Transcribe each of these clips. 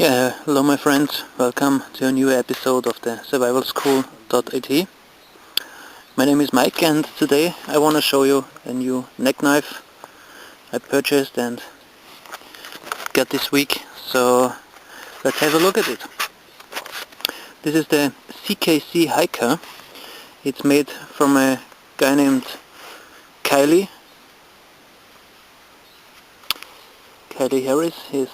Yeah, hello my friends, welcome to a new episode of the Survivalschule.at. My name is Mike and today I want to show you a new neck knife I purchased and got this week, so let's have a look at it. This is the CKC Hiker. It's made from a guy named Kyley. Kyley Harris. His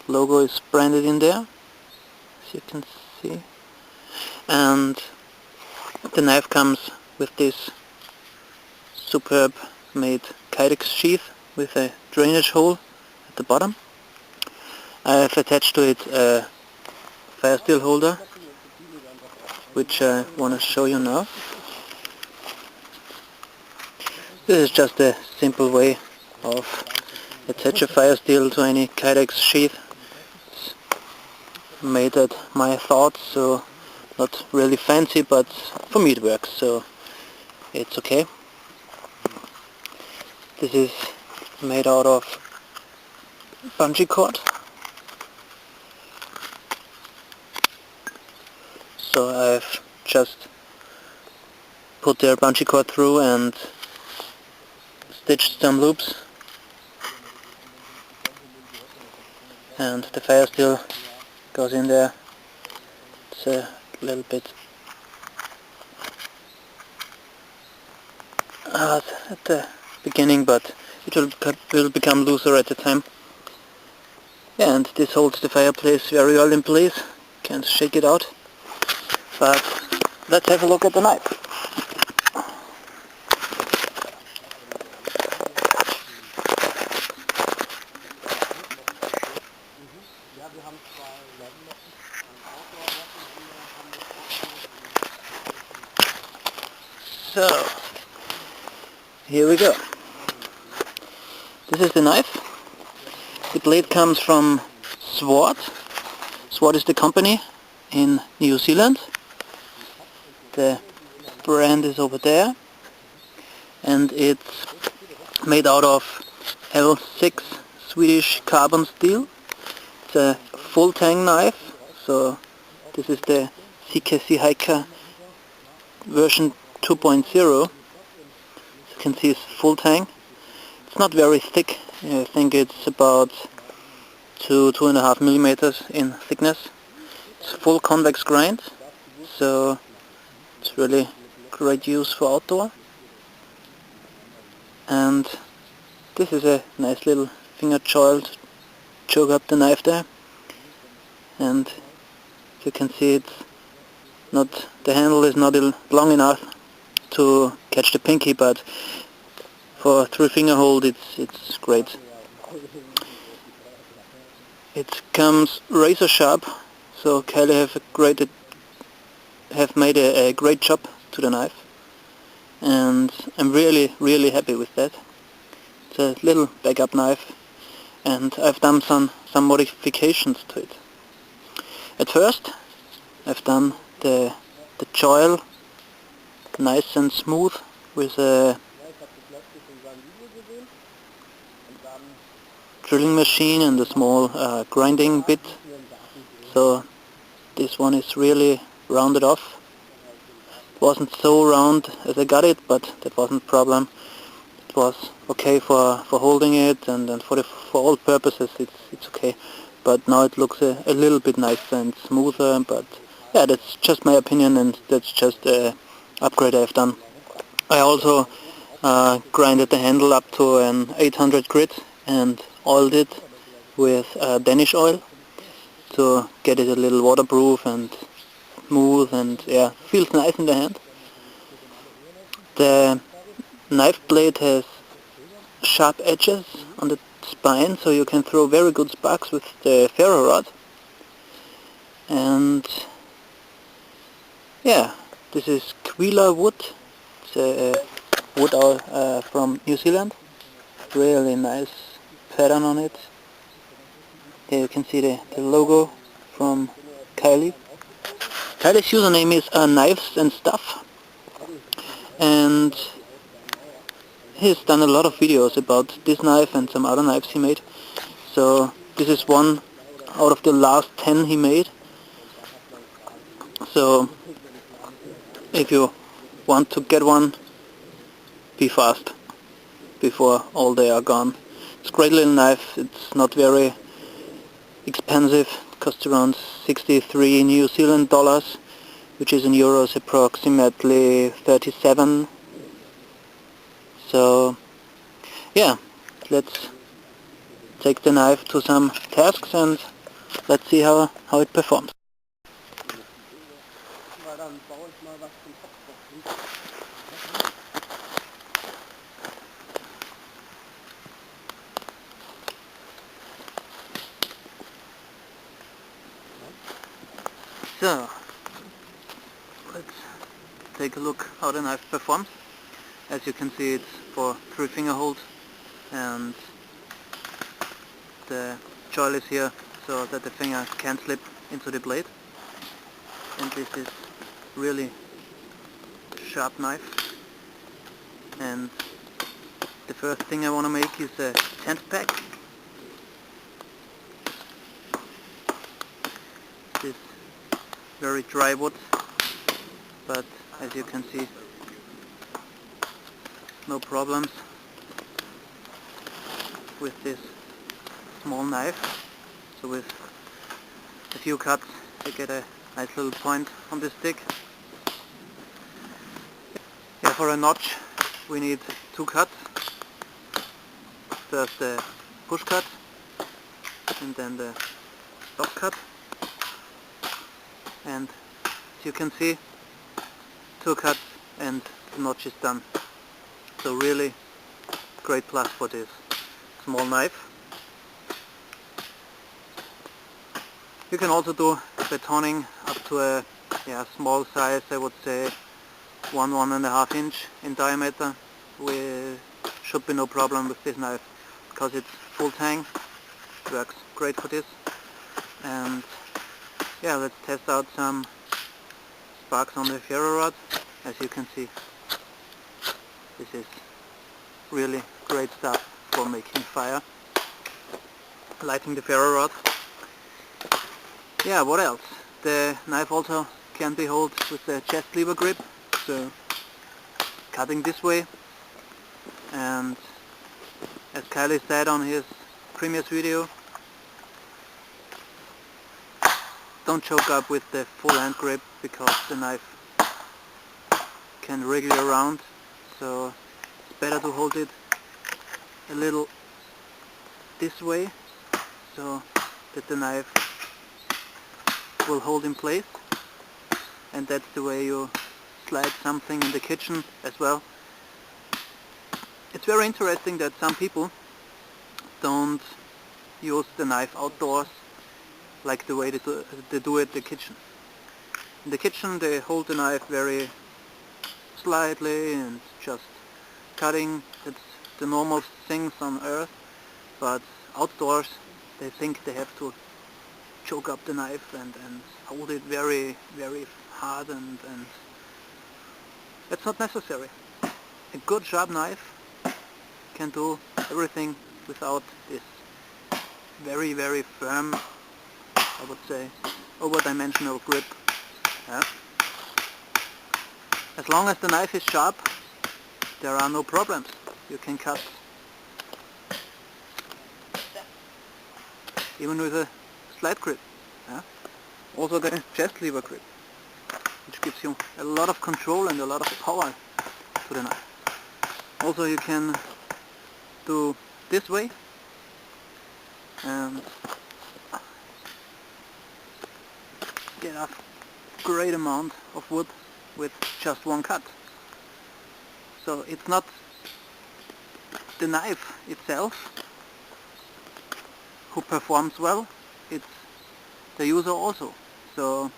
logo is branded in there, as you can see, and the knife comes with this superb made Kydex sheath with a drainage hole at the bottom. I have attached to it a fire steel holder, which I want to show you now. This is just a simple way of attach a fire steel to any Kydex sheath. Made at my thoughts, so not really fancy, but for me it works, so it's okay. This is made out of bungee cord, so I've just put their bungee cord through and stitched some loops, and the fire steel goes in there. It's a little bit hard at the beginning, but it will become looser at the time. Yeah, and this holds the fireplace very well in place. Can't shake it out. But let's have a look at the knife. So, here we go. This is the knife. The blade comes from Stroud. Stroud is the company in New Zealand. The brand is over there. And it's made out of L6 Swedish carbon steel. It's a full tang knife. So this is the CKC Hiker version 2.0. As you can see, it's full tang. It's not very thick. I think it's about 2.5 millimeters in thickness. It's full convex grind, so it's really great use for outdoor. And this is a nice little finger choil to choke up the knife there. And as you can see, the handle is not long enough to catch the pinky, but for 3-finger hold it's great. It comes razor sharp, so Kyley have made a great job to the knife, and I'm really happy with that. It's a little backup knife, and I've done some modifications to it. At first I've done the choil nice and smooth with a drilling machine and a small grinding bit, so this one is really rounded off. It wasn't so round as I got it, but that wasn't a problem. It was okay for holding it, and then for all purposes it's okay. But now it looks a little bit nicer and smoother, but yeah, that's just my opinion, and that's just a upgrade I've done. I also grinded the handle up to an 800 grit and oiled it with Danish oil to get it a little waterproof and smooth, and yeah, feels nice in the hand. The knife blade has sharp edges on the spine, so you can throw very good sparks with the ferro rod. And yeah, this is Whillow wood. It's a wood from New Zealand. Really nice pattern on it. There you can see the logo from Kyley. Kyley's username is knivesandstuff, and he's done a lot of videos about this knife and some other knives he made. So this is one out of the last 10 he made. So if you want to get one, be fast before all they are gone. It's a great little knife. It's not very expensive. It costs around 63 New Zealand dollars, which is in euros approximately 37. So yeah, let's take the knife to some tasks and let's see how it performs. So let's take a look how the knife performs. As you can see, it's for 3-finger hold, and the choil is here so that the finger can't slip into the blade. And this is really sharp knife. And the first thing I want to make is a tent pack. This very dry wood, but as you can see, no problems with this small knife. So with a few cuts I get a nice little point on the stick. Yeah, for a notch we need 2 cuts. First the push cut and then the stop cut. And as you can see, 2 cuts and the notch is done. So really great plus for this small knife. You can also do batoning up to a small size, I would say 1–1.5 inch in diameter. Should be no problem with this knife because it's full tang, works great for this. And yeah, let's test out some sparks on the ferro rod. As you can see, this is really great stuff for making fire, lighting the ferro rod. Yeah, what else? The knife also can be held with the chest lever grip, so cutting this way. And as Kyley said on his previous video, don't choke up with the full hand grip because the knife can wriggle around, so it's better to hold it a little this way so that the knife will hold in place, and that's the way you slide something in the kitchen as well. It's very interesting that some people don't use the knife outdoors like the way they do it in the kitchen. In the kitchen they hold the knife very slightly and just cutting. It's the normal things on earth, but outdoors they think they have to choke up the knife and hold it very, very hard, and that's not necessary. A good sharp knife can do everything without this very, very firm, I would say, over-dimensional grip. Yeah. As long as the knife is sharp, there are no problems. You can cut even with a slight grip. Yeah. Also the chest lever grip, which gives you a lot of control and a lot of power to the knife. Also you can do this way and get a great amount of wood with just one cut. So it's not the knife itself who performs well, it's the user also. So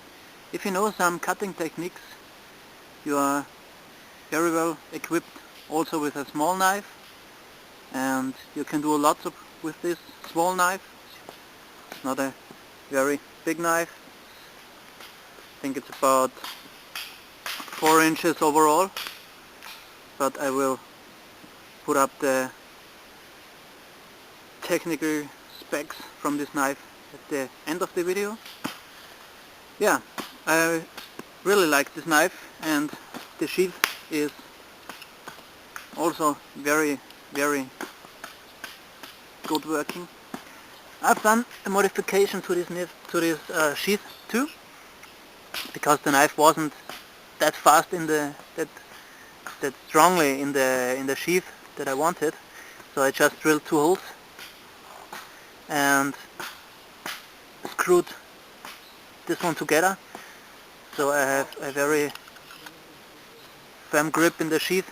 if you know some cutting techniques, you are very well equipped also with a small knife, and you can do a lot with this small knife. It's not a very big knife. I think it's about 4 inches overall, but I will put up the technical specs from this knife at the end of the video. Yeah, I really like this knife, and the sheath is also very good working. I've done a modification to this sheath too, because the knife wasn't that fast that strongly in the sheath that I wanted. So I just drilled 2 holes and screwed this one together, so I have a very firm grip in the sheath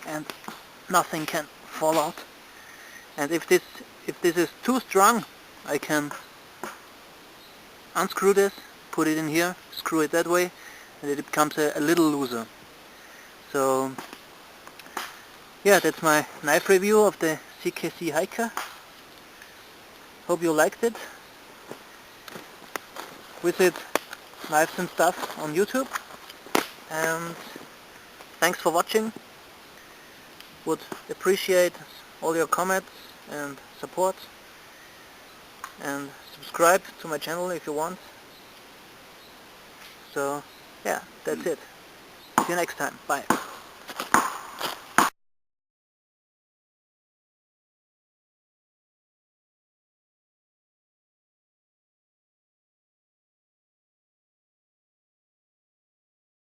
and nothing can fall out. And if this is too strong, I can unscrew this, put it in here, screw it that way, and it becomes a little looser. So yeah, that's my knife review of the CKC Hiker. Hope you liked it. Visit Knives and Stuff on YouTube, and thanks for watching. Would appreciate all your comments and support, and subscribe to my channel if you want. So yeah, that's it. See you next time. Bye.